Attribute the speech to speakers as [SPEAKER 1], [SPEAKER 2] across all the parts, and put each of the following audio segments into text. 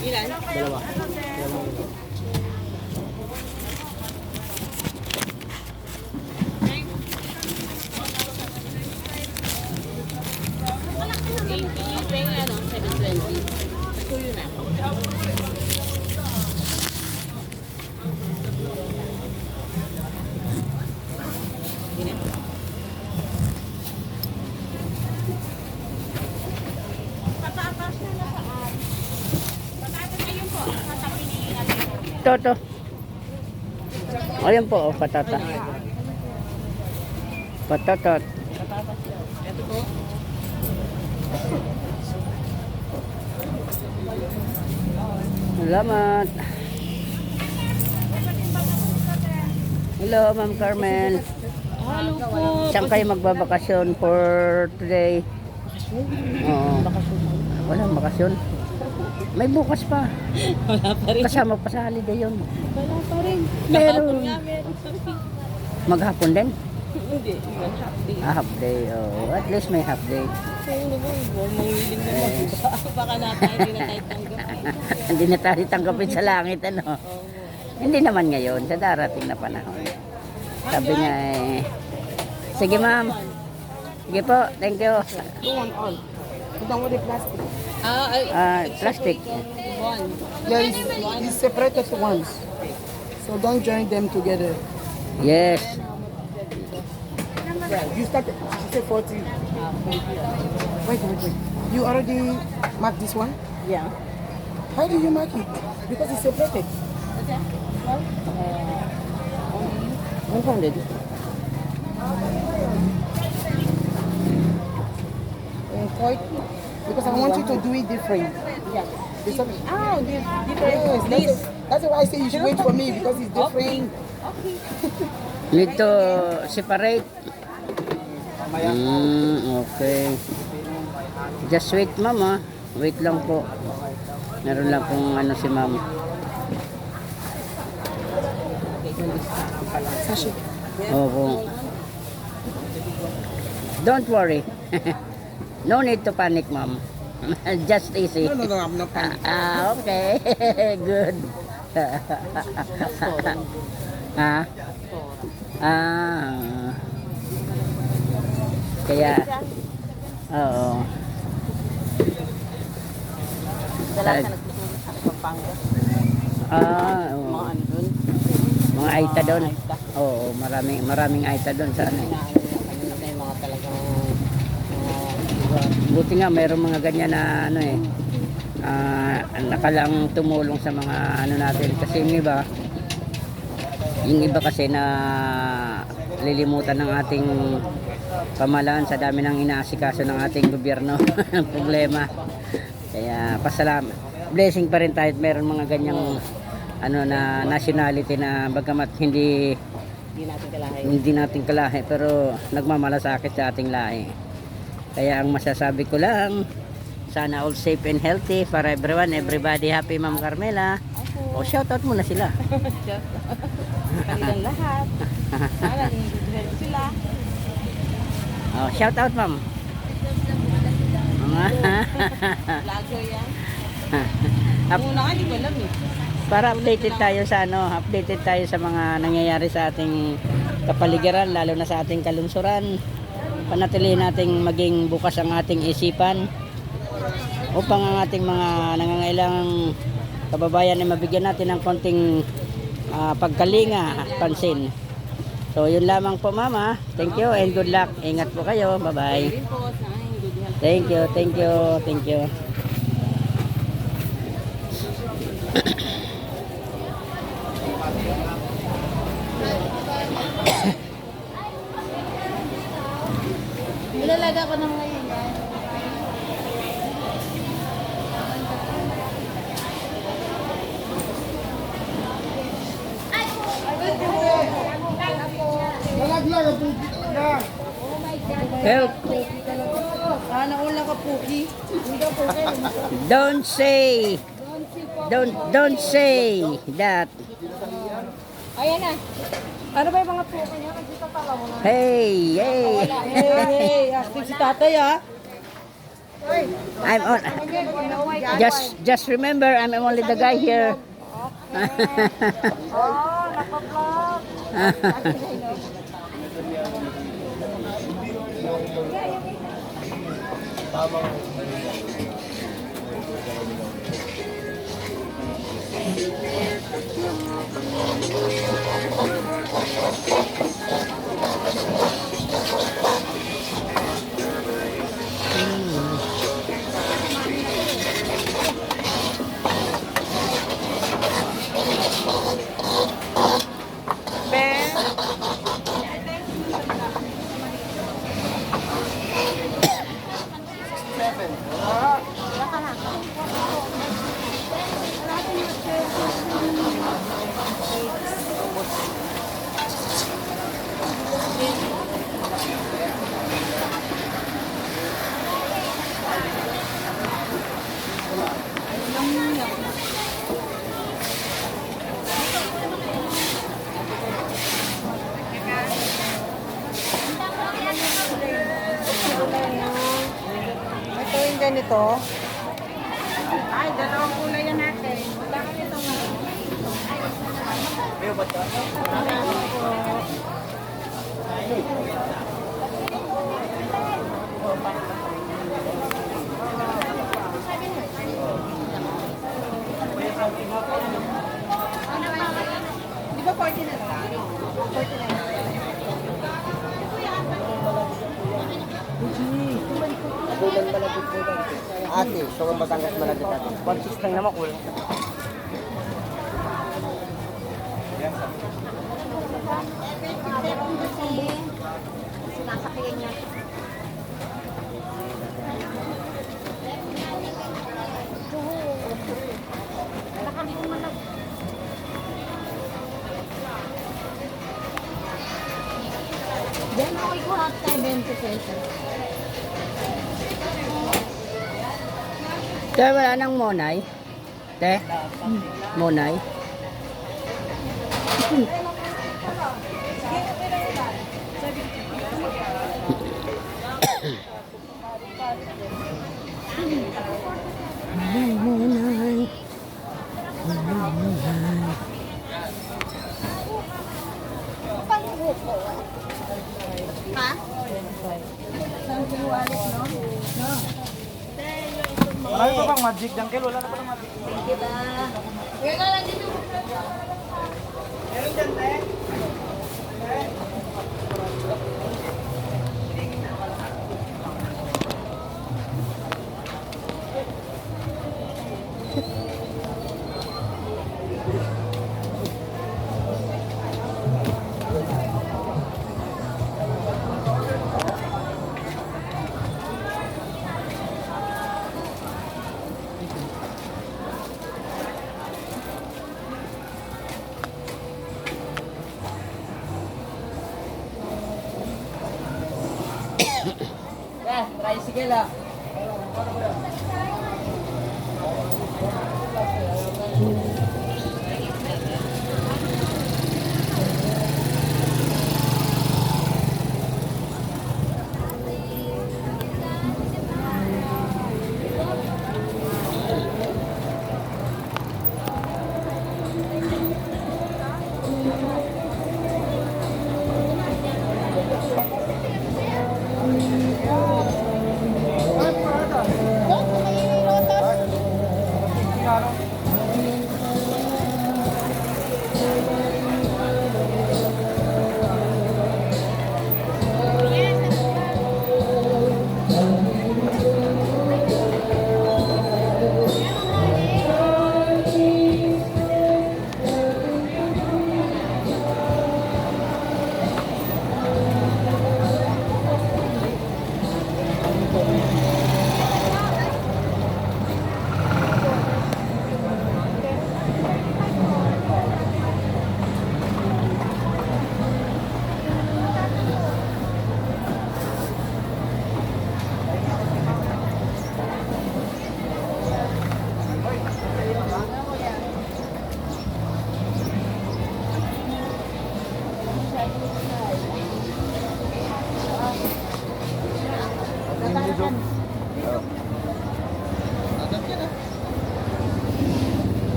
[SPEAKER 1] Ilan?
[SPEAKER 2] Dalawa.
[SPEAKER 1] Ito yung ano, 720. Tuyo na.
[SPEAKER 2] Toto. Ayan po, oh, patata. Patatat.
[SPEAKER 1] Ito po.
[SPEAKER 2] Salamat. Hello, Ma'am Carmen.
[SPEAKER 1] Hello po.
[SPEAKER 2] Saan kayo magbabakasyon for today? Oo. Walang bakasyon. May bukas pa.
[SPEAKER 1] Wala pa rin.
[SPEAKER 2] Kasama pa sa holiday yun.
[SPEAKER 1] Wala pa rin.
[SPEAKER 2] Meron.
[SPEAKER 1] Kahapon nga, meron sabi.
[SPEAKER 2] Maghapon din?
[SPEAKER 1] Hindi, yung half day.
[SPEAKER 2] Half day. Oh. At least may half day.
[SPEAKER 1] Kaya naman, mangiling na lang. Baka na tayo, hindi na tayo tanggap.
[SPEAKER 2] Hindi na tayo tanggapin sa langit, ano?
[SPEAKER 1] Oo.
[SPEAKER 2] Hindi naman ngayon, sa darating na panahon. Sabi niya eh, sige ma'am. Sige po, thank you.
[SPEAKER 3] Go on all. You don't want the plastic.
[SPEAKER 2] Plastic.
[SPEAKER 1] One.
[SPEAKER 3] Yeah, it's separated ones. So don't join them together.
[SPEAKER 2] Yes.
[SPEAKER 3] Yeah, you started. You say 40. Wait. You already marked this one?
[SPEAKER 1] Yeah.
[SPEAKER 3] How do you mark it? Because it's separated. 100. And quite, because I want you to do it different.
[SPEAKER 1] Yeah.
[SPEAKER 3] It's a,
[SPEAKER 1] Oh, different.
[SPEAKER 3] yes, that's why I say you should wait for me because it's different.
[SPEAKER 1] Okay.
[SPEAKER 2] Need to separate. Okay. Just wait ma'am ah. Wait lang po. Meron lang pong ano si ma'am.
[SPEAKER 3] Sachet.
[SPEAKER 2] Opo. Don't worry. No need to panic ma'am. Just easy.
[SPEAKER 3] No, I'm not panicking.
[SPEAKER 2] Okay. Good. Ha? Kaya, oo.
[SPEAKER 1] Dala ka nagtutulong sa Pampanga.
[SPEAKER 2] Oo.
[SPEAKER 1] Mga ano dun.
[SPEAKER 2] Mga aita doon.
[SPEAKER 1] Aita.
[SPEAKER 2] Oo, maraming aita doon sa ano.
[SPEAKER 1] Ano na yung mga talagang
[SPEAKER 2] Buti nga mayroong mga ganyan na ano eh. Nakalang tumulong sa mga ano natin kasi yung iba kasi na lilimutan ng ating pamahalaan sa dami ng inaasikaso ng ating gobyerno ng problema. Kaya pasalamat. Blessing pa rin tayo at meron mga ganyang ano na nationality na bagamat hindi natin kalahi pero nagmamalasakit sa ating lahi. Kaya ang masasabi ko lang, sana all safe and healthy for everyone, everybody happy Ma'am Carmela. O shoutout muna sila.
[SPEAKER 1] kanilang lahat. Sana nililito sila.
[SPEAKER 2] Oh, shoutout Ma'am.
[SPEAKER 1] Vlogger yan. Muna nga, hindi ko alam eh.
[SPEAKER 2] Para updated tayo sa updated tayo sa mga nangyayari sa ating kapaligiran, lalo na sa ating kalungsuran. Panatilihin nating maging bukas ang ating isipan upang ang ating mga nangangailangang kababayan ay mabigyan natin ng konting pagkalinga at pansin. So yun lamang po mama. Thank you and good luck. Ingat po kayo. Bye-bye.
[SPEAKER 1] Rin po, sana yung good health.
[SPEAKER 2] Thank you.
[SPEAKER 1] Nilalaga ko ng ngayon yan.
[SPEAKER 3] Nalaglag ang puki talaga.
[SPEAKER 2] Help.
[SPEAKER 1] Sana ulang ka puki.
[SPEAKER 2] Don't say that.
[SPEAKER 1] Ayan na. Ano ba yung mga puki niya? Nagdito pa ka. Wala.
[SPEAKER 2] Hey.
[SPEAKER 1] Hey, active si tatay ah.
[SPEAKER 2] I'm on. Just remember, I'm only the guy here.
[SPEAKER 1] Oh, nakablog.
[SPEAKER 3] Ito yung ganito.
[SPEAKER 1] Ay, dalawang kulay yan natin. Wala kami itong
[SPEAKER 3] Di ba 40 na lang? 40 na lang.
[SPEAKER 2] Ate, so Batangas malagit natin. 1.6 lang naman kulang.
[SPEAKER 1] sinasakyan niya. Wala kami umalag. Diyan ako ikuhat tayo 20 pesos.
[SPEAKER 2] Te, wala nang monay. Te, monay. Monay.
[SPEAKER 1] Ha?
[SPEAKER 3] Marami pa bang magic jungle? Wala na pa ng magic.
[SPEAKER 2] Tricycle ah.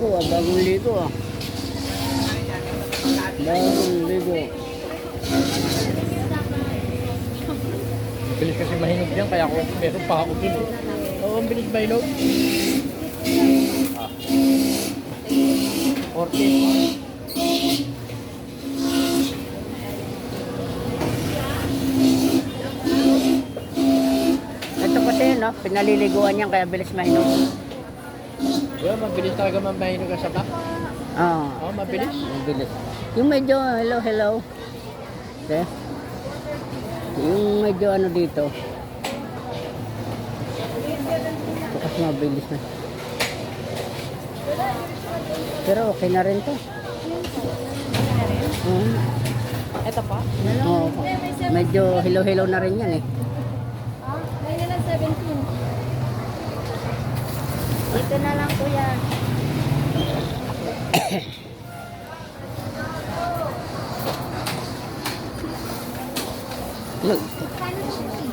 [SPEAKER 2] ligo ah. Bagong ligo ah. Bagong ligo.
[SPEAKER 3] Bilis kasi mahinog yan, kaya ako meron pa ako dun eh. Oo, ang bilis mahinog. 40.
[SPEAKER 2] Ito kasi no, pinaliliguan yan kaya bilis mahinog.
[SPEAKER 3] Yeah, mabilis talaga mahinog ang sapa.
[SPEAKER 2] Oo.
[SPEAKER 3] Oo, mabilis.
[SPEAKER 2] Mabilis. Yung medyo hello hello. Okay. Yung medyo ano dito. Bukas mabilis na. Pero okay na rin to.
[SPEAKER 1] Ito pa?
[SPEAKER 2] Oo. Medyo hello hello na rin yan eh.
[SPEAKER 4] Ngayon na 17. Dito na lang kuya.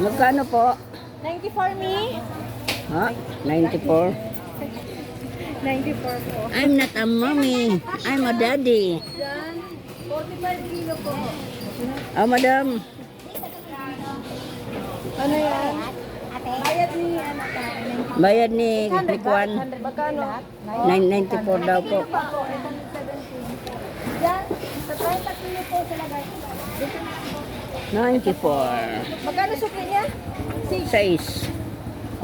[SPEAKER 2] Magkano po?
[SPEAKER 4] 94 me?
[SPEAKER 2] Ha? 94?
[SPEAKER 4] 94 po.
[SPEAKER 2] I'm not a mommy. I'm a daddy.
[SPEAKER 4] Yan. 45 kilo po.
[SPEAKER 2] Ah, madam.
[SPEAKER 4] Ano yan? Bayad ni ano ka?
[SPEAKER 2] Bayad ni Klikwan.
[SPEAKER 4] Magkano?
[SPEAKER 2] 994 daw po.
[SPEAKER 4] Yan. Sa 30 kilo po sila guys.
[SPEAKER 2] 94.
[SPEAKER 4] Magkano sukli niya?
[SPEAKER 2] 6.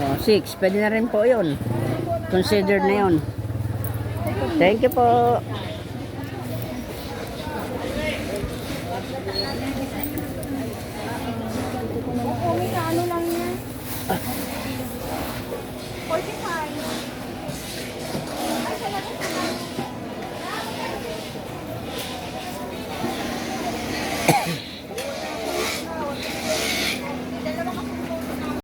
[SPEAKER 2] Oh, 6. Pwede na rin po yun. Considered na yun. Thank you po.